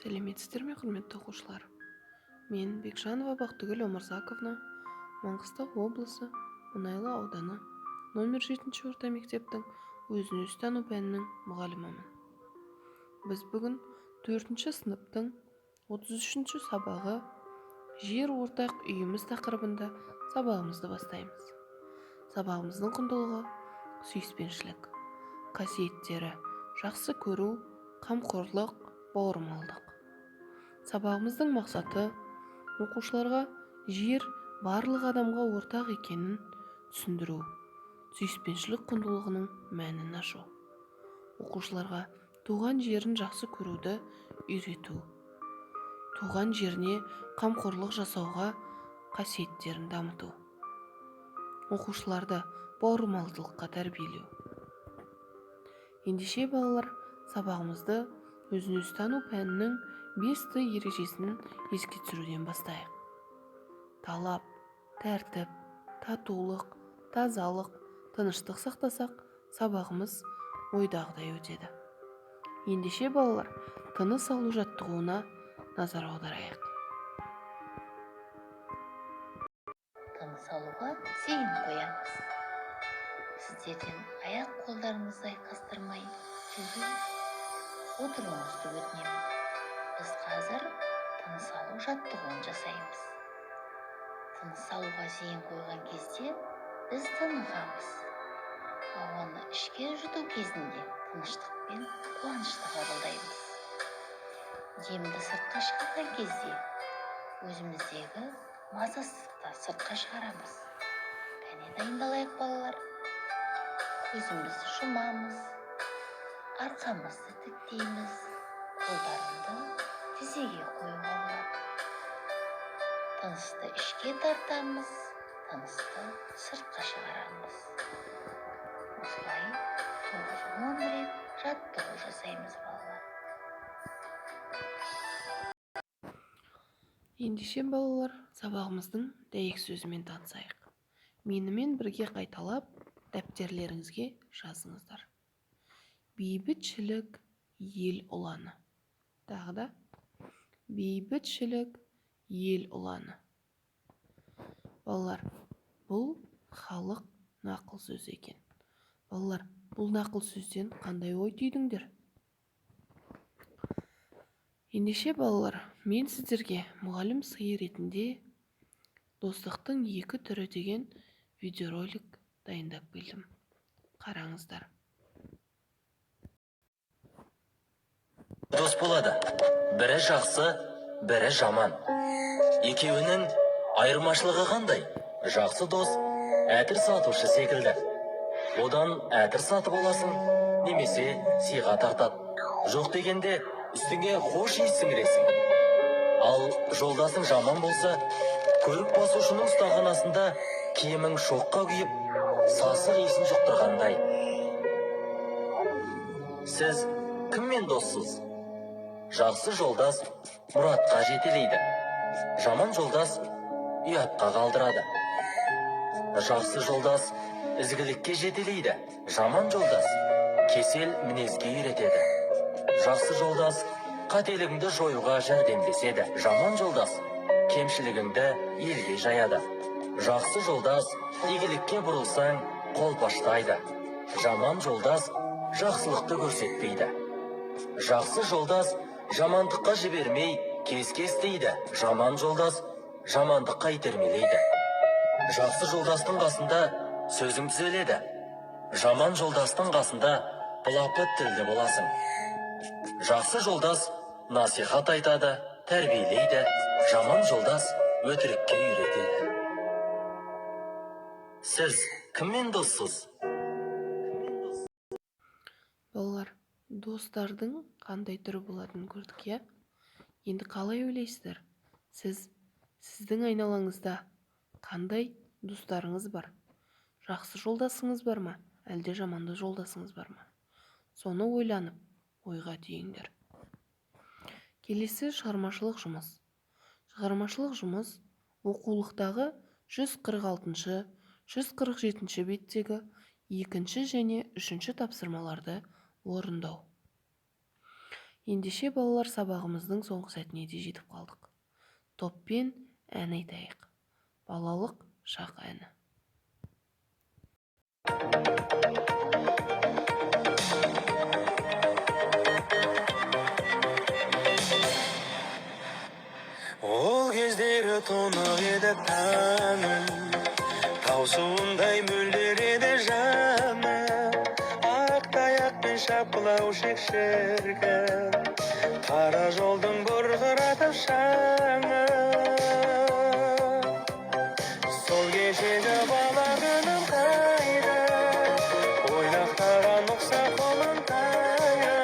Сәлеметсіздер ме, құрметті оқушылар? Мен Бекжанова Бақтыгүл Омарзаковна, Маңғыстау облысы Мұнайлы ауданы номер 7 орта мектептің өзін-өзі тану пәнінің мұғалімімін. Біз бүгін 4 сыныптың 33 сабағы жер ортақ үйіміз тақырыбында сабағымызды бастаймыз. Сабағымыздың құндылығы сүйіспеншілік, қасиеттері жақсы көру, қамқорлық, бауырмалдық. Сабағымыздың мақсаты оқушыларға жер барлық адамға ортақ екенін түсіндіру, сүйіспеншілік құндылығының мәнін ашу. Оқушыларға туған жерін жақсы көруді үйрету, туған жеріне қамқорлық жасауға қасиеттерін дамыту. Оқушыларды бауырмалдылыққа тәрбиелеу. Ендеше балалар, сабағымызды өзін-өзі тану пәнінің 5 ережесін еске түсіруден бастайық. Талап, тәртіп, татулық, тазалық, тыныштық сақтасақ, сабағымыз ойдағыдай өтеді. Ендеше балалар, тыныс алу жаттығуына назар аударайық. Тыныс алуға зейін қоямыз. Сіздерден аяқ-қолдарыңызды айқастырмай отыруыңызды өтінемін. Біз қазір тыныс алу жаттығуын жасаймыз. Тыныс алуға зейін қойған кезде біз тынығамыз. Ауаны ішке жұту кезінде тыныштық пен қуанышты қабылдаймыз. Демді сыртқа шығарған кезде өзіміздегі мазасыздықты сыртқа шығарамыз. Кәне дайындалайық балалар. Көзімізді жұмамыз, арқамызды тіктейміз, қолдарымды тізеге қоюға болады. Тынысты ішке тартамыз, тынысты сыртқа шығарамыз. Осылай 9-10 рет жаттығу жасаймыз балалар. Ендеше балалар, сабағымыздың дәйек сөзімен танысайық. Менімен бірге қайталап, дәптерлеріңізге жазыңыздар. Бейбітшілік ел ұланы. Тағы да бейбітшілік ел ұланы. Балалар, бұл халық нақыл сөз екен. Балалар, бұл нақыл сөзден қандай ой түйдіңдер? Ендеше балалар, мен сіздерге мұғалім сыйы ретінде достықтың 2 түрі деген видеоролик дайындап келдім. Қараңыздар. Дос болады. Бірі жақсы, бірі жаман. Екеуінің айырмашылығы қандай? Жақсы дос әтір сатушы секілді. Одан әтір сатып аласың, немесе сыйға тартады. Жоқ дегенде үстіңе хош иіс сіңіресің. Ал жолдасың жаман болса, көрік басушының ұстаханасында киімің шоққа күйіп, сасық иісін жұқтырғандай. Сіз кіммен доссыз? Жақсы жолдас мұратқа жетелейді. Жаман жолдас ұятқа қалдырады. Жақсы жолдас ізгілікке жетелейді. Жаман жолдас кесел мінезге үйретеді. Жақсы жолдас қателігіңді жоюға жәрдемдеседі. Жаман жолдас кемшілігіңді елге жаяды. Жақсы жолдас игілікке бұрылсаң қолпаштайды. Жаман жолдас жақсылықты көрсетпейді. Жақсы жолдас жамандыққа жібермей кес-кес дейді. Жаман жолдас жамандыққа итермелейді. Жақсы жолдастың қасында сөзің түзеледі. Жаман жолдастың қасында былапыт тілді боласың. Жақсы жолдас насихат айтады, тәрбиелейді. Жаман жолдас өтірікке үйретеді. Сіз кіммен доссыз? Балалар, достардың қандай түрі болатынын көрдік, иә? Енді қалай ойлайсыздар? Сіздің айналаңызда қандай достарыңыз бар? Жақсы жолдасыңыз бар ма? Әлде жаманды жолдасыңыз бар ма? Соны ойланып, ойға түйіңдер. Келесі шығармашылық жұмыс. Шығармашылық жұмыс оқулықтағы 146-147 беттегі 2 және 3 тапсырмаларды орындау. Ендеше балалар, сабағымыздың соңғы сәтіне де жетіп қалдық. Топпен ән айтайық. Балалық шақ әні. Ол кездері тұнық еді таңым, таусуындай мөлдір еді жаным. Ақ таяқпен шапқылаушы шіркін, қара жолдың бұрқыратып шаңы. Сол кешегі бала күнім қайда, ойнақтаған ұқсап қолым тая.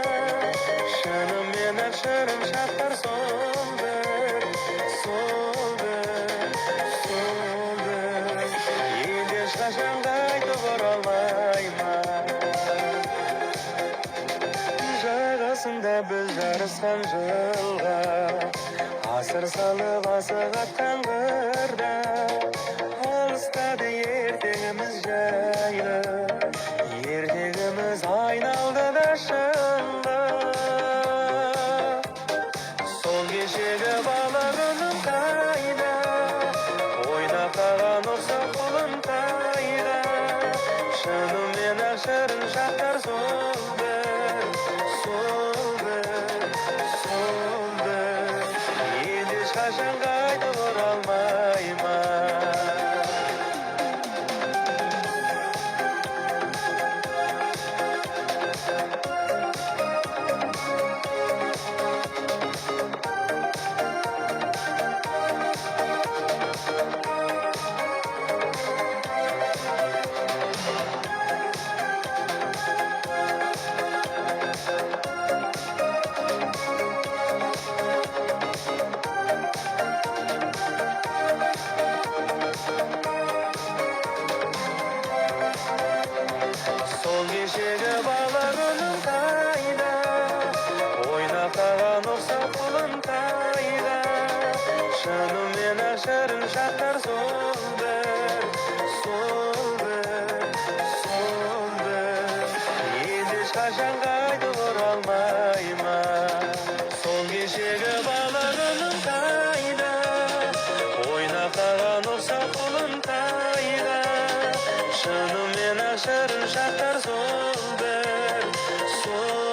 Шынымен ақ шырын шақтар сол бір, сол бір, сол бір. Енді ешқашан қайтып оралмаймын. Жағасында біз жарысқан жылға, асыр салып асық атқан қырда. Алыстады ертеңіміз жайлы, ертегіміз айналды да шынға. Сол кешегі бала күнім қайда, ойнақтаған ұқсап қолым тайда. Шынымен ақ шырын шақтар сол бір, сол бір, сол бір. Енді ешқашан қайтып оралмаймын. Сол кешегі бала күнім қайда, ойнақтаған ұқсап қолым тайда. Шынымен ақ шырын шақтар сол бір, сол бір, сол бір. Енді ешқашан қайтып оралмаймын. Сол кешегі бала күнім қайда, ойнақтаған ұқсап қолым тайда. Шынымен ақ шырын шақтар сол бір, сол